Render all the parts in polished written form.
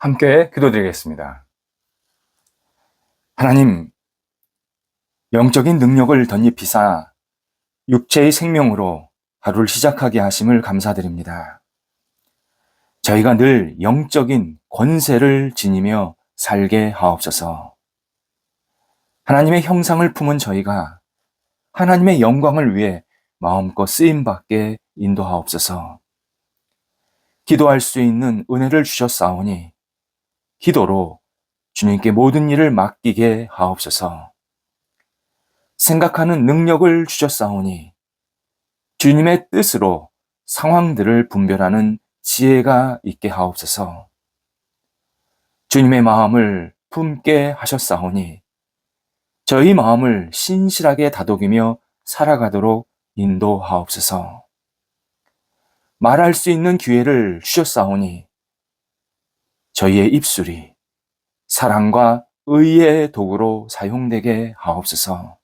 함께 기도드리겠습니다. 하나님, 영적인 능력을 덧입히사 육체의 생명으로 하루를 시작하게 하심을 감사드립니다. 저희가 늘 영적인 권세를 지니며 살게 하옵소서. 하나님의 형상을 품은 저희가 하나님의 영광을 위해 마음껏 쓰임받게 인도하옵소서. 기도할 수 있는 은혜를 주셨사오니 기도로 주님께 모든 일을 맡기게 하옵소서. 생각하는 능력을 주셨사오니 주님의 뜻으로 상황들을 분별하는 지혜가 있게 하옵소서. 주님의 마음을 품게 하셨사오니 저희 마음을 신실하게 다독이며 살아가도록 인도하옵소서. 말할 수 있는 기회를 주셨사오니 저희의 입술이 사랑과 의의 도구로 사용되게 하옵소서.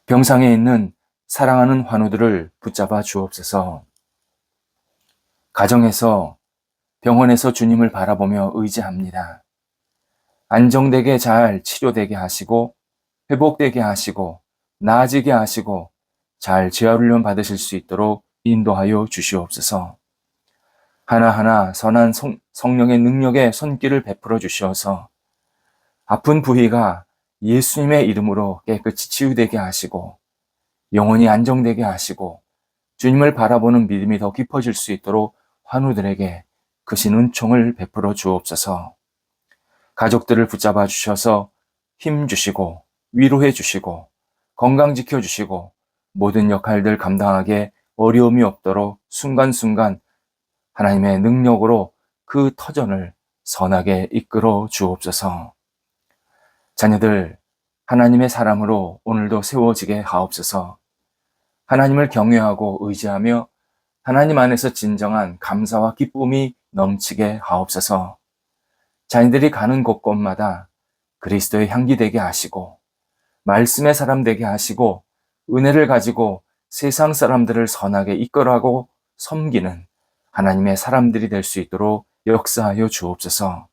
병상에 있는 사랑하는 환우들을 붙잡아 주옵소서. 가정에서, 병원에서 주님을 바라보며 의지합니다. 안정되게 잘 치료되게 하시고 회복되게 하시고 나아지게 하시고 잘 재활훈련 받으실 수 있도록 인도하여 주시옵소서. 하나하나 선한 성령의 능력에 손길을 베풀어 주시어서 아픈 부위가 예수님의 이름으로 깨끗이 치유되게 하시고 영혼이 안정되게 하시고 주님을 바라보는 믿음이 더 깊어질 수 있도록 환우들에게 크신 은총을 베풀어 주옵소서. 가족들을 붙잡아 주셔서 힘 주시고 위로해 주시고 건강 지켜 주시고 모든 역할들 감당하게 어려움이 없도록 순간순간 하나님의 능력으로 그 터전을 선하게 이끌어 주옵소서. 자녀들 하나님의 사람으로 오늘도 세워지게 하옵소서. 하나님을 경외하고 의지하며 하나님 안에서 진정한 감사와 기쁨이 넘치게 하옵소서. 자녀들이 가는 곳곳마다 그리스도의 향기 되게 하시고 말씀의 사람 되게 하시고 은혜를 가지고 세상 사람들을 선하게 이끌어가고 섬기는 하나님의 사람들이 될 수 있도록 역사하여 주옵소서.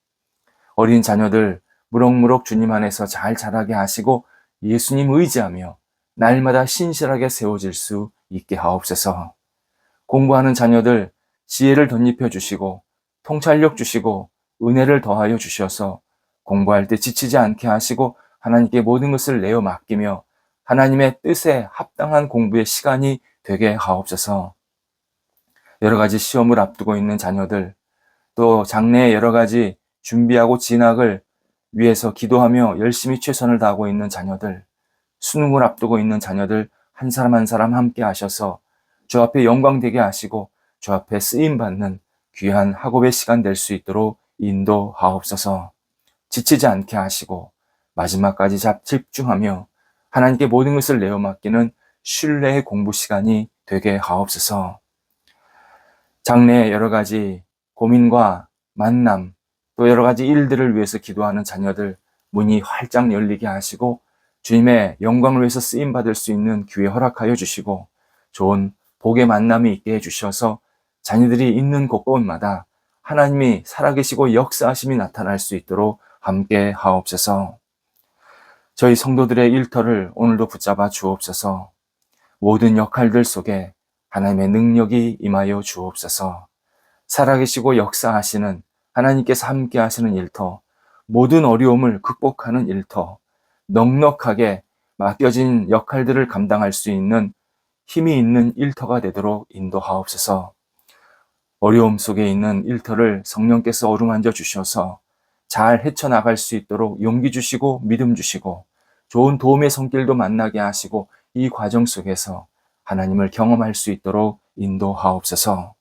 어린 자녀들 무럭무럭 주님 안에서 잘 자라게 하시고 예수님 의지하며 날마다 신실하게 세워질 수 있게 하옵소서. 공부하는 자녀들 지혜를 덧입혀 주시고 통찰력 주시고 은혜를 더하여 주셔서 공부할 때 지치지 않게 하시고 하나님께 모든 것을 내어 맡기며 하나님의 뜻에 합당한 공부의 시간이 되게 하옵소서. 여러 가지 시험을 앞두고 있는 자녀들, 또 장래에 여러 가지 준비하고 진학을 위해서 기도하며 열심히 최선을 다하고 있는 자녀들, 수능을 앞두고 있는 자녀들 한 사람 한 사람 함께 하셔서 주 앞에 영광 되게 하시고 주 앞에 쓰임받는 귀한 학업의 시간 될 수 있도록 인도하옵소서. 지치지 않게 하시고 마지막까지 집중하며 하나님께 모든 것을 내어 맡기는 신뢰의 공부 시간이 되게 하옵소서. 장래에 여러 가지 고민과 만남, 또 여러 가지 일들을 위해서 기도하는 자녀들 문이 활짝 열리게 하시고 주님의 영광을 위해서 쓰임받을 수 있는 기회 허락하여 주시고 좋은 복의 만남이 있게 해주셔서 자녀들이 있는 곳곳마다 하나님이 살아계시고 역사하심이 나타날 수 있도록 함께 하옵소서. 저희 성도들의 일터를 오늘도 붙잡아 주옵소서. 모든 역할들 속에 하나님의 능력이 임하여 주옵소서. 살아계시고 역사하시는 하나님께서 함께 하시는 일터, 모든 어려움을 극복하는 일터, 넉넉하게 맡겨진 역할들을 감당할 수 있는 힘이 있는 일터가 되도록 인도하옵소서. 어려움 속에 있는 일터를 성령께서 어루만져 주셔서 잘 헤쳐나갈 수 있도록 용기 주시고 믿음 주시고 좋은 도움의 손길도 만나게 하시고 이 과정 속에서 하나님을 경험할 수 있도록 인도하옵소서.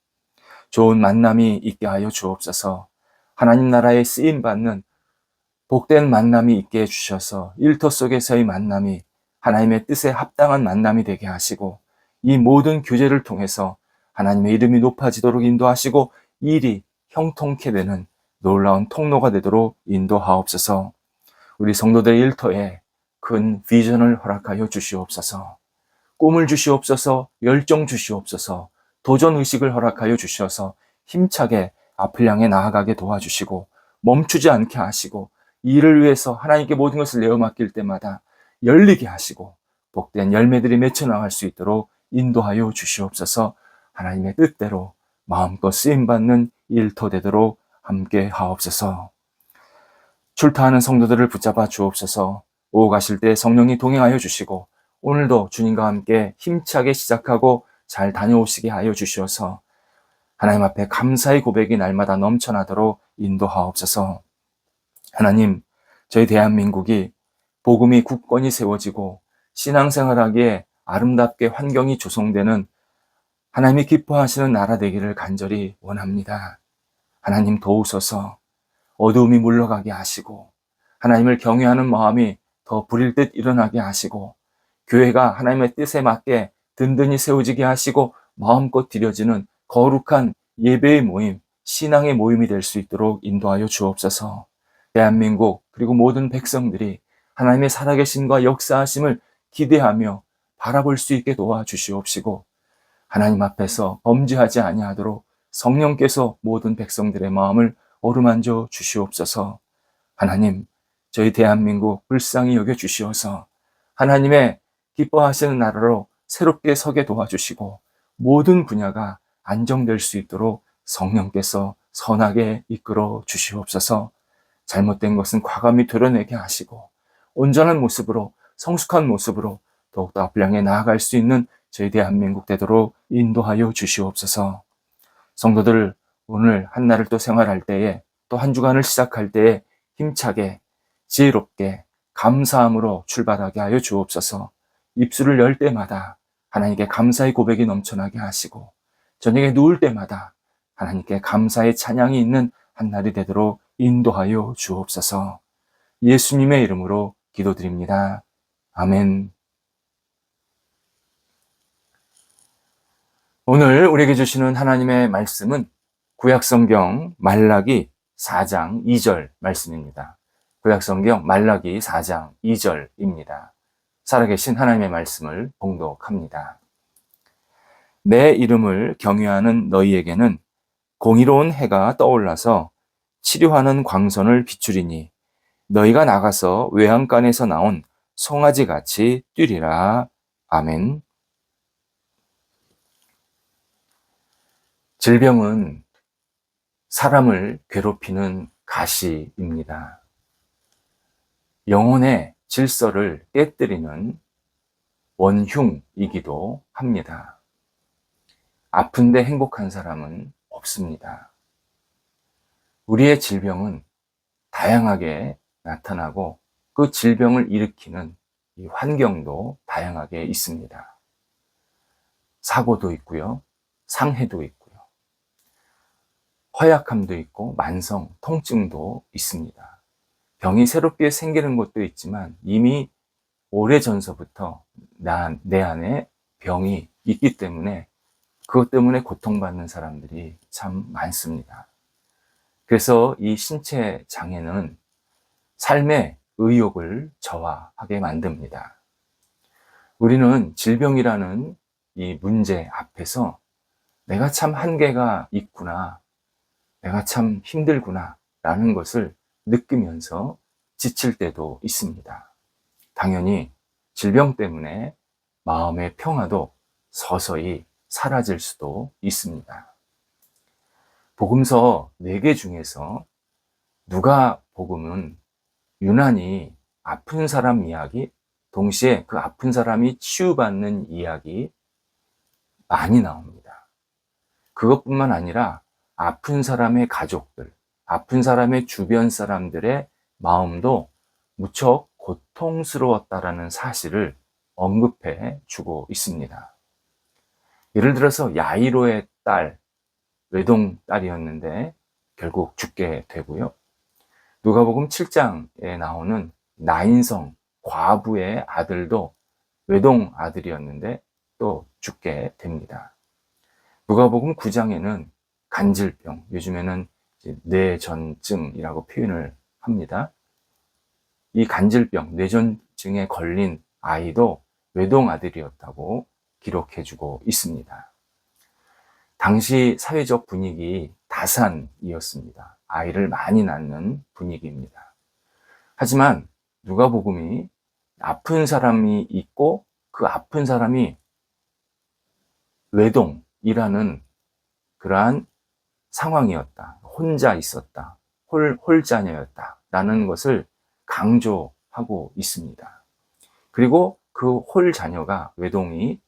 좋은 만남이 있게 하여 주옵소서. 하나님 나라에 쓰임받는 복된 만남이 있게 해주셔서 일터 속에서의 만남이 하나님의 뜻에 합당한 만남이 되게 하시고 이 모든 교제를 통해서 하나님의 이름이 높아지도록 인도하시고 일이 형통케 되는 놀라운 통로가 되도록 인도하옵소서. 우리 성도들의 일터에 큰 비전을 허락하여 주시옵소서. 꿈을 주시옵소서. 열정 주시옵소서. 도전의식을 허락하여 주셔서 힘차게 앞을 향해 나아가게 도와주시고 멈추지 않게 하시고 일을 위해서 하나님께 모든 것을 내어 맡길 때마다 열리게 하시고 복된 열매들이 맺혀 나갈 수 있도록 인도하여 주시옵소서. 하나님의 뜻대로 마음껏 쓰임받는 일터 되도록 함께 하옵소서. 출타하는 성도들을 붙잡아 주옵소서. 오후 가실 때 성령이 동행하여 주시고 오늘도 주님과 함께 힘차게 시작하고 잘 다녀오시게 하여 주시어서 하나님 앞에 감사의 고백이 날마다 넘쳐나도록 인도하옵소서. 하나님, 저희 대한민국이 복음이 굳건히 세워지고 신앙생활하기에 아름답게 환경이 조성되는 하나님이 기뻐하시는 나라 되기를 간절히 원합니다. 하나님 도우소서. 어두움이 물러가게 하시고 하나님을 경외하는 마음이 더 불일 듯 일어나게 하시고 교회가 하나님의 뜻에 맞게 든든히 세워지게 하시고 마음껏 드려지는 거룩한 예배의 모임, 신앙의 모임이 될 수 있도록 인도하여 주옵소서. 대한민국 그리고 모든 백성들이 하나님의 살아계심과 역사하심을 기대하며 바라볼 수 있게 도와주시옵시고 하나님 앞에서 범죄하지 아니하도록 성령께서 모든 백성들의 마음을 어루만져 주시옵소서. 하나님, 저희 대한민국 불쌍히 여겨 주시어서 하나님의 기뻐하시는 나라로 새롭게 서게 도와주시고 모든 분야가 안정될 수 있도록 성령께서 선하게 이끌어 주시옵소서. 잘못된 것은 과감히 드러내게 하시고 온전한 모습으로 성숙한 모습으로 더욱더 앞을 향해 나아갈 수 있는 저희 대한민국 되도록 인도하여 주시옵소서. 성도들 오늘 한 날을 또 생활할 때에 또 한 주간을 시작할 때에 힘차게 지혜롭게 감사함으로 출발하게 하여 주옵소서. 입술을 열 때마다 하나님께 감사의 고백이 넘쳐나게 하시고 저녁에 누울 때마다 하나님께 감사의 찬양이 있는 한 날이 되도록 인도하여 주옵소서. 예수님의 이름으로 기도드립니다. 아멘. 오늘 우리에게 주시는 하나님의 말씀은 구약성경 말라기 4장 2절 말씀입니다. 구약성경 말라기 4장 2절입니다. 살아계신 하나님의 말씀을 봉독합니다. 내 이름을 경외하는 너희에게는 공의로운 해가 떠올라서 치료하는 광선을 비추리니 너희가 나가서 외양간에서 나온 송아지같이 뛰리라. 아멘. 질병은 사람을 괴롭히는 가시입니다. 영혼의 질서를 깨뜨리는 원흉이기도 합니다. 아픈데 행복한 사람은 없습니다. 우리의 질병은 다양하게 나타나고 그 질병을 일으키는 이 환경도 다양하게 있습니다. 사고도 있고요, 상해도 있고요, 허약함도 있고 만성 통증도 있습니다. 병이 새롭게 생기는 것도 있지만 이미 오래전서부터 내 안에 병이 있기 때문에 그것 때문에 고통받는 사람들이 참 많습니다. 그래서 이 신체 장애는 삶의 의욕을 저하하게 만듭니다. 우리는 질병이라는 이 문제 앞에서 내가 참 한계가 있구나, 내가 참 힘들구나 라는 것을 느끼면서 지칠 때도 있습니다. 당연히 질병 때문에 마음의 평화도 서서히 사라질 수도 있습니다. 복음서 4개 중에서 누가복음은 유난히 아픈 사람 이야기, 동시에 그 아픈 사람이 치유받는 이야기 많이 나옵니다. 그것뿐만 아니라 아픈 사람의 가족들, 아픈 사람의 주변 사람들의 마음도 무척 고통스러웠다라는 사실을 언급해 주고 있습니다. 예를 들어서 야이로의 딸, 외동딸이었는데 결국 죽게 되고요. 누가복음 7장에 나오는 나인성 과부의 아들도 외동 아들이었는데 또 죽게 됩니다. 누가복음 9장에는 간질병, 요즘에는 뇌전증이라고 표현을 합니다. 이 간질병, 뇌전증에 걸린 아이도 외동 아들이었다고 기록해주고 있습니다. 당시 사회적 분위기 다산이었습니다. 아이를 많이 낳는 분위기입니다. 하지만 누가복음이 아픈 사람이 있고 그 아픈 사람이 외동이라는 그러한 상황이었다. 혼자 있었다. 홀자녀였다. 라는 것을 강조하고 있습니다. 그리고 그 홀자녀가 외동이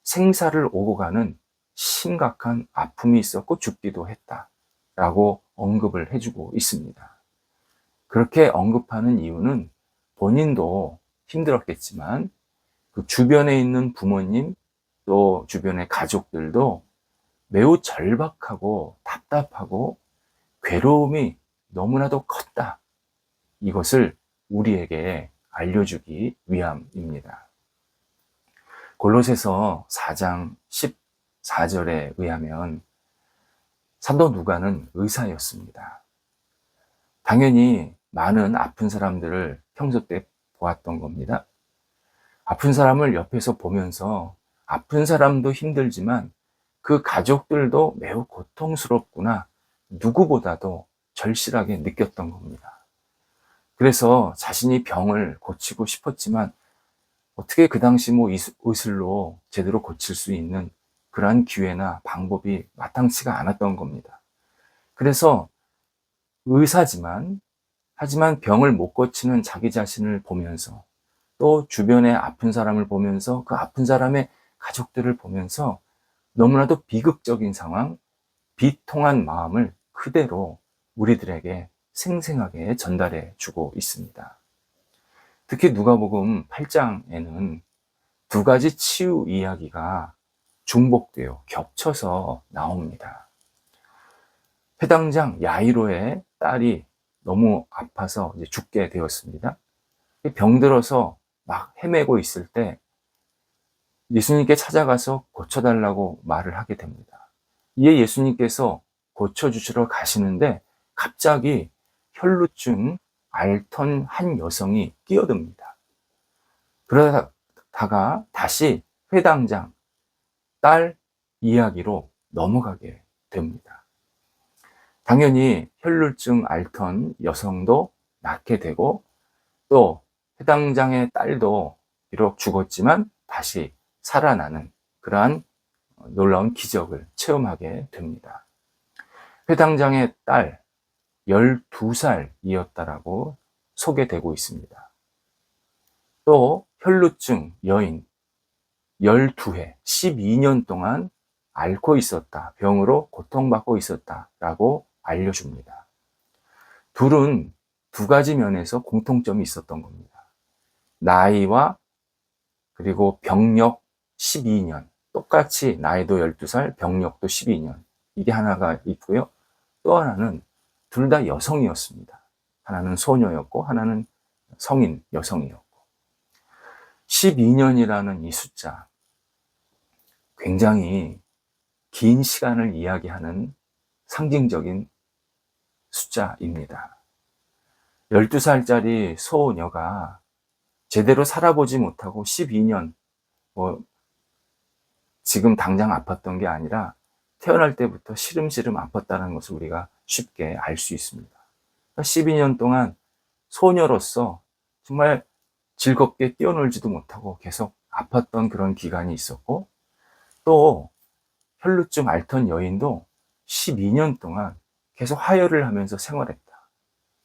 생사를 오고 가는 심각한 아픔이 있었고 죽기도 했다. 라고 언급을 해주고 있습니다. 그렇게 언급하는 이유는 본인도 힘들었겠지만 그 주변에 있는 부모님 또 주변의 가족들도 매우 절박하고 답답하고 괴로움이 너무나도 컸다. 이것을 우리에게 알려주기 위함입니다. 골로새서 4장 14절에 의하면 사도 누가는 의사였습니다. 당연히 많은 아픈 사람들을 평소 때 보았던 겁니다. 아픈 사람을 옆에서 보면서 아픈 사람도 힘들지만 그 가족들도 매우 고통스럽구나 누구보다도 절실하게 느꼈던 겁니다. 그래서 자신이 병을 고치고 싶었지만 어떻게 그 당시 의술로 제대로 고칠 수 있는 그러한 기회나 방법이 마땅치가 않았던 겁니다. 그래서 의사지만 하지만 병을 못 고치는 자기 자신을 보면서 또 주변에 아픈 사람을 보면서 그 아픈 사람의 가족들을 보면서 너무나도 비극적인 상황, 비통한 마음을 그대로 우리들에게 생생하게 전달해 주고 있습니다. 특히 누가복음 8장에는 두 가지 치유 이야기가 중복되어 겹쳐서 나옵니다. 회당장 야이로의 딸이 너무 아파서 이제 죽게 되었습니다. 병들어서 막 헤매고 있을 때 예수님께 찾아가서 고쳐달라고 말을 하게 됩니다. 이에 예수님께서 고쳐주시러 가시는데 갑자기 혈루증 앓던 한 여성이 끼어듭니다. 그러다가 다시 회당장 딸 이야기로 넘어가게 됩니다. 당연히 혈루증 앓던 여성도 낫게 되고 또 회당장의 딸도 비록 죽었지만 다시 살아나는 그러한 놀라운 기적을 체험하게 됩니다. 회당장의 딸 12살이었다라고 소개되고 있습니다. 또 혈루증 여인 12회, 12년 동안 앓고 있었다. 병으로 고통받고 있었다라고 알려줍니다. 둘은 두 가지 면에서 공통점이 있었던 겁니다. 나이와 그리고 병력 12년, 똑같이 나이도 12살, 병력도 12년. 이게 하나가 있고요. 또 하나는 둘 다 여성이었습니다. 하나는 소녀였고 하나는 성인 여성이었고. 12년이라는 이 숫자, 굉장히 긴 시간을 이야기하는 상징적인 숫자입니다. 12살짜리 소녀가 제대로 살아보지 못하고 12년, 지금 당장 아팠던 게 아니라 태어날 때부터 시름시름 아팠다는 것을 우리가 쉽게 알 수 있습니다. 12년 동안 소녀로서 정말 즐겁게 뛰어놀지도 못하고 계속 아팠던 그런 기간이 있었고, 또 혈루증 앓던 여인도 12년 동안 계속 하혈을 하면서 생활했다.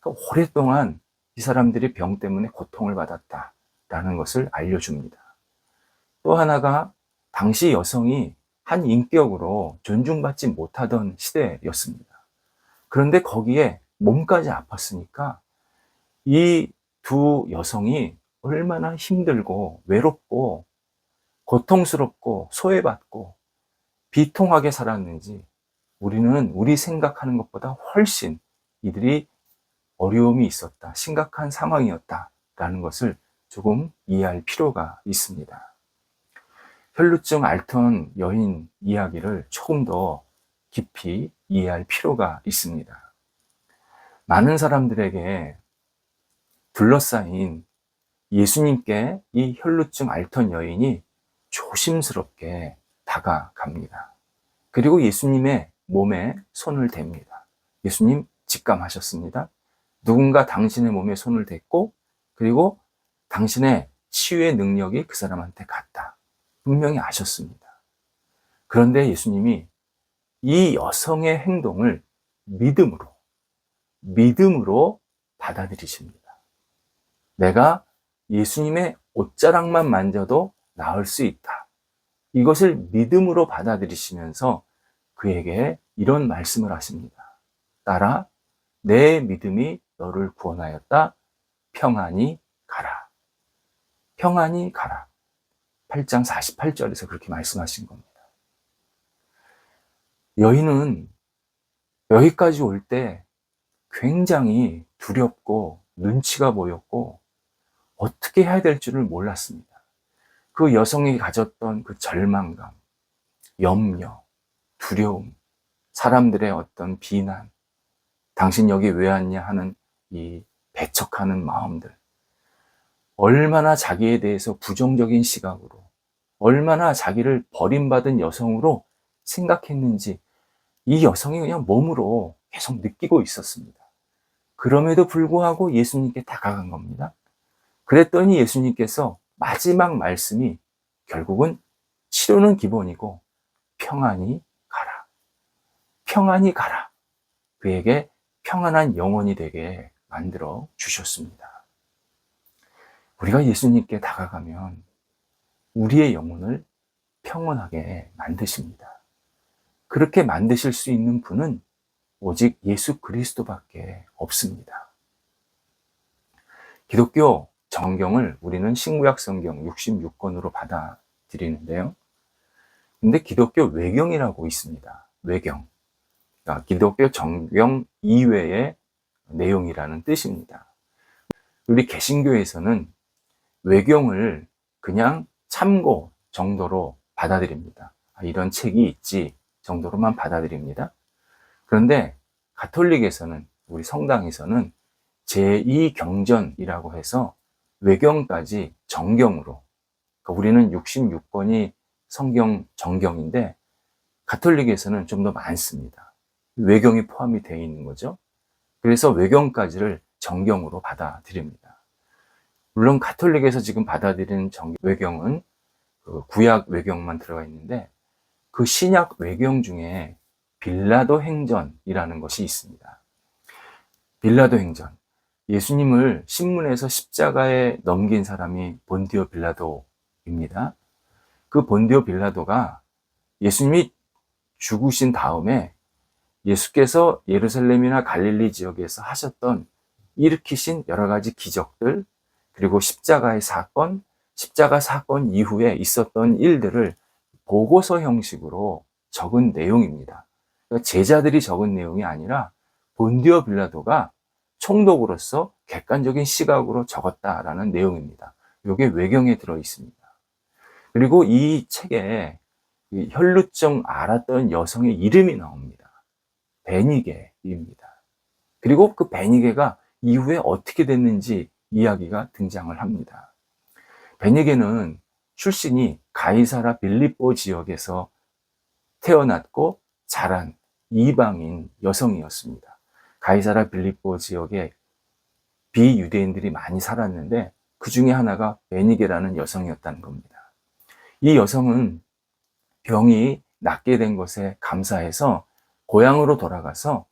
그러니까 오랫동안 이 사람들이 병 때문에 고통을 받았다라는 것을 알려줍니다. 또 하나가 당시 여성이 한 인격으로 존중받지 못하던 시대였습니다. 그런데 거기에 몸까지 아팠으니까 이 두 여성이 얼마나 힘들고 외롭고 고통스럽고 소외받고 비통하게 살았는지 우리는 우리 생각하는 것보다 훨씬 이들이 어려움이 있었다, 심각한 상황이었다라는 것을 조금 이해할 필요가 있습니다. 혈루증 앓던 여인 이야기를 조금 더 깊이 이해할 필요가 있습니다. 많은 사람들에게 둘러싸인 예수님께 이 혈루증 앓던 여인이 조심스럽게 다가갑니다. 그리고 예수님의 몸에 손을 댑니다. 예수님 직감하셨습니다. 누군가 당신의 몸에 손을 댔고 그리고 당신의 치유의 능력이 그 사람한테 갔다. 분명히 아셨습니다. 그런데 예수님이 이 여성의 행동을 믿음으로 받아들이십니다. 내가 예수님의 옷자락만 만져도 나을 수 있다. 이것을 믿음으로 받아들이시면서 그에게 이런 말씀을 하십니다. 딸아, 내 믿음이 너를 구원하였다. 평안히 가라. 평안히 가라. 8장 48절에서 그렇게 말씀하신 겁니다. 여인은 여기까지 올 때 굉장히 두렵고 눈치가 보였고 어떻게 해야 될 줄을 몰랐습니다. 그 여성이 가졌던 그 절망감, 염려, 두려움, 사람들의 어떤 비난, 당신 여기 왜 왔냐 하는 이 배척하는 마음들, 얼마나 자기에 대해서 부정적인 시각으로, 얼마나 자기를 버림받은 여성으로 생각했는지 이 여성이 그냥 몸으로 계속 느끼고 있었습니다. 그럼에도 불구하고 예수님께 다가간 겁니다. 그랬더니 예수님께서 마지막 말씀이 결국은 치료는 기본이고 평안히 가라. 평안히 가라. 그에게 평안한 영혼이 되게 만들어 주셨습니다. 우리가 예수님께 다가가면 우리의 영혼을 평온하게 만드십니다. 그렇게 만드실 수 있는 분은 오직 예수 그리스도밖에 없습니다. 기독교 성경을 우리는 신구약 성경 66권으로 받아들이는데요. 근데 기독교 외경이라고 있습니다. 외경. 그러니까 기독교 정경 이외의 내용이라는 뜻입니다. 우리 개신교에서는 외경을 그냥 참고 정도로 받아들입니다. 이런 책이 있지 정도로만 받아들입니다. 그런데 가톨릭에서는, 우리 성당에서는 제2경전이라고 해서 외경까지 정경으로, 그러니까 우리는 66권이 성경 정경인데 가톨릭에서는 좀 더 많습니다. 외경이 포함이 되어 있는 거죠. 그래서 외경까지를 정경으로 받아들입니다. 물론 가톨릭에서 지금 받아들이는 외경은 그 구약 외경만 들어가 있는데 그 신약 외경 중에 빌라도 행전이라는 것이 있습니다. 빌라도 행전. 예수님을 신문에서 십자가에 넘긴 사람이 본디오 빌라도입니다. 그 본디오 빌라도가 예수님이 죽으신 다음에 예수께서 예루살렘이나 갈릴리 지역에서 하셨던, 일으키신 여러 가지 기적들, 그리고 십자가의 사건, 십자가 사건 이후에 있었던 일들을 보고서 형식으로 적은 내용입니다. 그러니까 제자들이 적은 내용이 아니라 본디오 빌라도가 총독으로서 객관적인 시각으로 적었다라는 내용입니다. 이게 외경에 들어 있습니다. 그리고 이 책에 혈루증 앓았던 여성의 이름이 나옵니다. 베니게입니다. 그리고 그 베니게가 이후에 어떻게 됐는지 이야기가 등장을 합니다. 베니게는 출신이 가이사라 빌립보 지역에서 태어났고 자란 이방인 여성이었습니다. 가이사라 빌립보 지역에 비유대인들이 많이 살았는데 그 중에 하나가 베니게라는 여성이었다는 겁니다. 이 여성은 병이 낫게 된 것에 감사해서 고향으로 돌아가서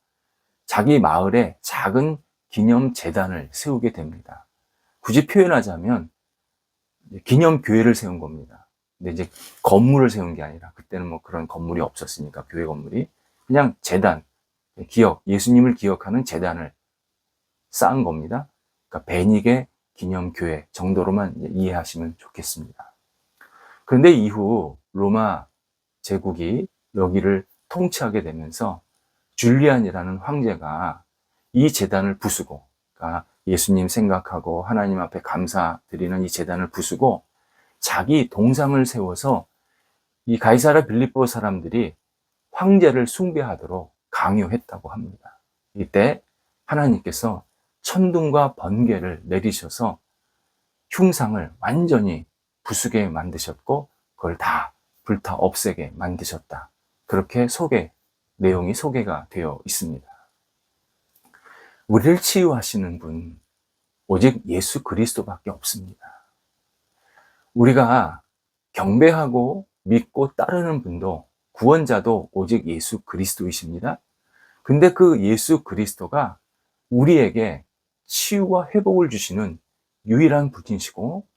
자기 마을에 작은 기념 재단을 세우게 됩니다. 굳이 표현하자면 기념교회를 세운 겁니다. 근데 이제 건물을 세운 게 아니라, 그때는 뭐 그런 건물이 없었으니까, 교회 건물이, 그냥 재단, 예수님을 기억하는 재단을 쌓은 겁니다. 그러니까 베니게 기념교회 정도로만 이해하시면 좋겠습니다. 그런데 이후 로마 제국이 여기를 통치하게 되면서 줄리안이라는 황제가 이 재단을 부수고, 그러니까 예수님 생각하고 하나님 앞에 감사드리는 이 재단을 부수고 자기 동상을 세워서 이 가이사라 빌립보 사람들이 황제를 숭배하도록 강요했다고 합니다. 이때 하나님께서 천둥과 번개를 내리셔서 흉상을 완전히 부수게 만드셨고 그걸 다 불타 없애게 만드셨다. 그렇게 내용이 소개가 되어 있습니다. 우리를 치유하시는 분, 오직 예수 그리스도밖에 없습니다. 우리가 경배하고 믿고 따르는 분도 구원자도 오직 예수 그리스도이십니다. 근데 그 예수 그리스도가 우리에게 치유와 회복을 주시는 유일한 분이시고,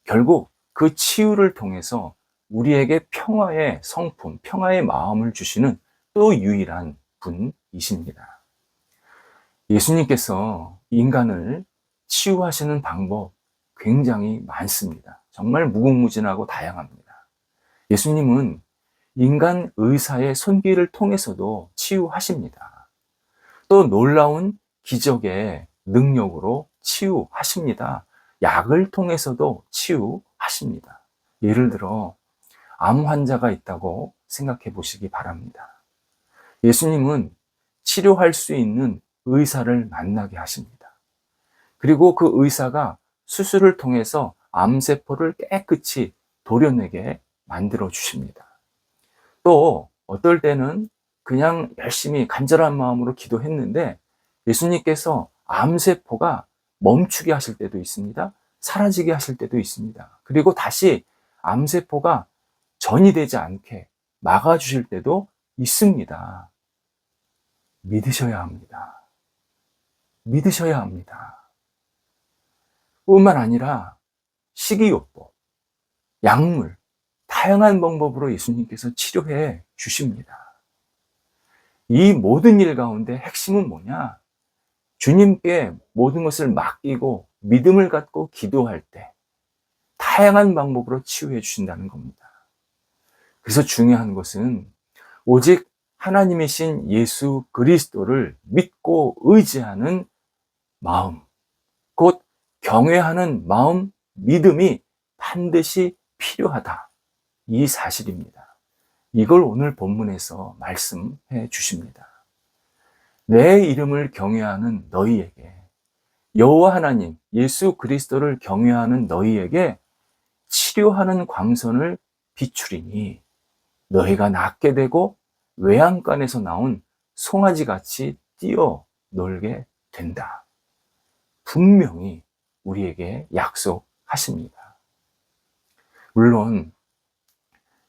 결국 그 치유를 통해서 우리에게 평화의 성품, 평화의 마음을 주시는 또 유일한 분이십니다. 예수님께서 인간을 치유하시는 방법 굉장히 많습니다. 정말 무궁무진하고 다양합니다. 예수님은 인간 의사의 손길을 통해서도 치유하십니다. 또 놀라운 기적의 능력으로 치유하십니다. 약을 통해서도 치유하십니다. 예를 들어 암 환자가 있다고 생각해 보시기 바랍니다. 예수님은 치료할 수 있는 의사를 만나게 하십니다. 그리고 그 의사가 수술을 통해서 암세포를 깨끗이 도려내게 만들어 주십니다. 또 어떨 때는 그냥 열심히 간절한 마음으로 기도했는데 예수님께서 암세포가 멈추게 하실 때도 있습니다. 사라지게 하실 때도 있습니다. 그리고 다시 암세포가 전이 되지 않게 막아주실 때도 있습니다. 믿으셔야 합니다. 믿으셔야 합니다. 뿐만 아니라 식이요법, 약물, 다양한 방법으로 예수님께서 치료해 주십니다. 이 모든 일 가운데 핵심은 뭐냐? 주님께 모든 것을 맡기고 믿음을 갖고 기도할 때 다양한 방법으로 치유해 주신다는 겁니다. 그래서 중요한 것은 오직 하나님이신 예수 그리스도를 믿고 의지하는 마음, 곧 경외하는 마음, 믿음이 반드시 필요하다. 이 사실입니다. 이걸 오늘 본문에서 말씀해 주십니다. 내 이름을 경외하는 너희에게, 여호와 하나님 예수 그리스도를 경외하는 너희에게 치료하는 광선을 비추리니 너희가 낫게 되고 외양간에서 나온 송아지같이 뛰어놀게 된다. 분명히 우리에게 약속하십니다. 물론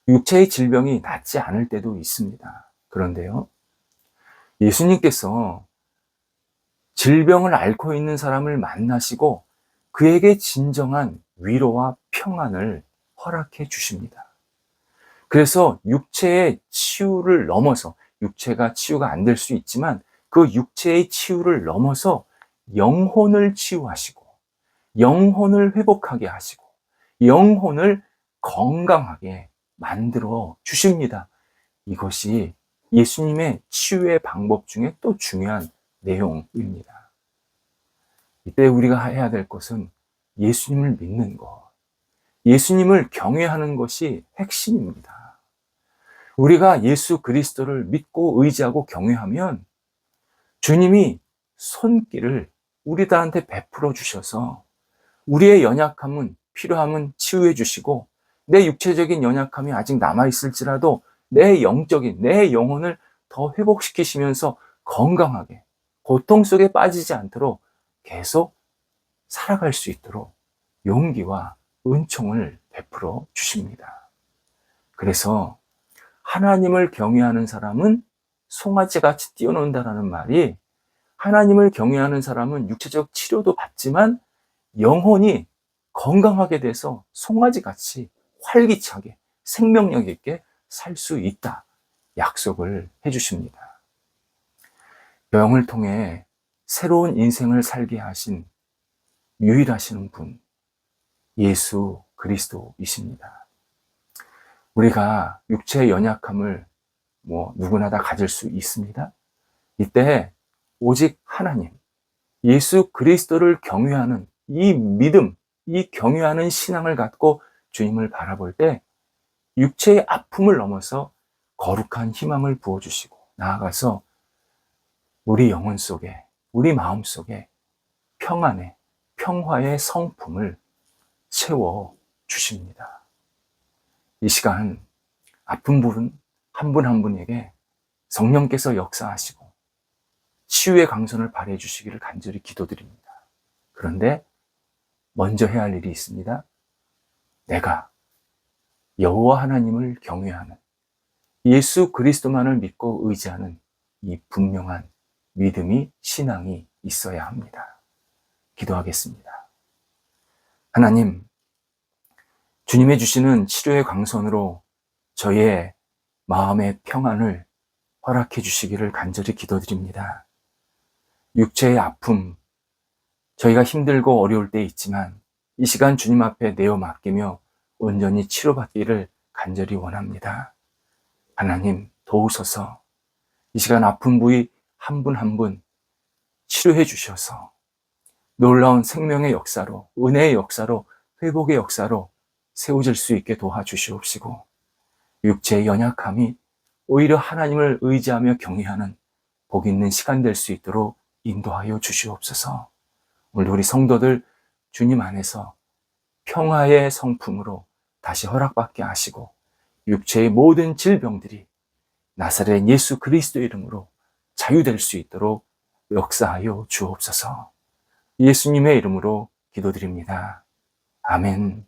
육체의 질병이 낫지 않을 때도 있습니다. 그런데요, 예수님께서 질병을 앓고 있는 사람을 만나시고 그에게 진정한 위로와 평안을 허락해 주십니다. 그래서 육체의 치유를 넘어서, 육체가 치유가 안 될 수 있지만 그 육체의 치유를 넘어서 영혼을 치유하시고 영혼을 회복하게 하시고 영혼을 건강하게 만들어 주십니다. 이것이 예수님의 치유의 방법 중에 또 중요한 내용입니다. 이때 우리가 해야 될 것은 예수님을 믿는 것, 예수님을 경외하는 것이 핵심입니다. 우리가 예수 그리스도를 믿고 의지하고 경외하면 주님이 손길을 우리들한테 베풀어 주셔서 우리의 연약함은, 필요함은 치유해 주시고 내 육체적인 연약함이 아직 남아있을지라도 내 영적인, 내 영혼을 더 회복시키시면서 건강하게, 고통 속에 빠지지 않도록 계속 살아갈 수 있도록 용기와 은총을 베풀어 주십니다. 그래서 하나님을 경외하는 사람은 송아지같이 뛰어논다라는 말이, 하나님을 경외하는 사람은 육체적 치료도 받지만 영혼이 건강하게 돼서 송아지같이 활기차게 생명력 있게 살 수 있다, 약속을 해주십니다. 여행을 통해 새로운 인생을 살게 하신 유일하신 분, 예수 그리스도이십니다. 우리가 육체의 연약함을 누구나 다 가질 수 있습니다. 이때 오직 하나님, 예수 그리스도를 경외하는 이 믿음, 이 경외하는 신앙을 갖고 주님을 바라볼 때 육체의 아픔을 넘어서 거룩한 희망을 부어주시고 나아가서 우리 영혼 속에, 우리 마음 속에 평안의, 평화의 성품을 채워주십니다. 이 시간 아픈 분, 한 분 한 분에게 성령께서 역사하시고 치유의 강선을 발휘해 주시기를 간절히 기도드립니다. 그런데 먼저 해야 할 일이 있습니다. 내가 여호와 하나님을 경외하는, 예수 그리스도만을 믿고 의지하는 이 분명한 믿음이, 신앙이 있어야 합니다. 기도하겠습니다. 하나님, 주님의 주시는 치료의 강선으로 저의 마음의 평안을 허락해 주시기를 간절히 기도드립니다. 육체의 아픔, 저희가 힘들고 어려울 때 있지만 이 시간 주님 앞에 내어 맡기며 온전히 치료받기를 간절히 원합니다. 하나님 도우소서. 이 시간 아픈 부위 한 분 한 분 치료해 주셔서 놀라운 생명의 역사로, 은혜의 역사로, 회복의 역사로 세워질 수 있게 도와주시옵시고, 육체의 연약함이 오히려 하나님을 의지하며 경외하는 복 있는 시간 될 수 있도록 인도하여 주시옵소서. 오늘 우리 성도들 주님 안에서 평화의 성품으로 다시 허락받게 하시고, 육체의 모든 질병들이 나사렛 예수 그리스도 이름으로 자유될 수 있도록 역사하여 주옵소서. 예수님의 이름으로 기도드립니다. 아멘.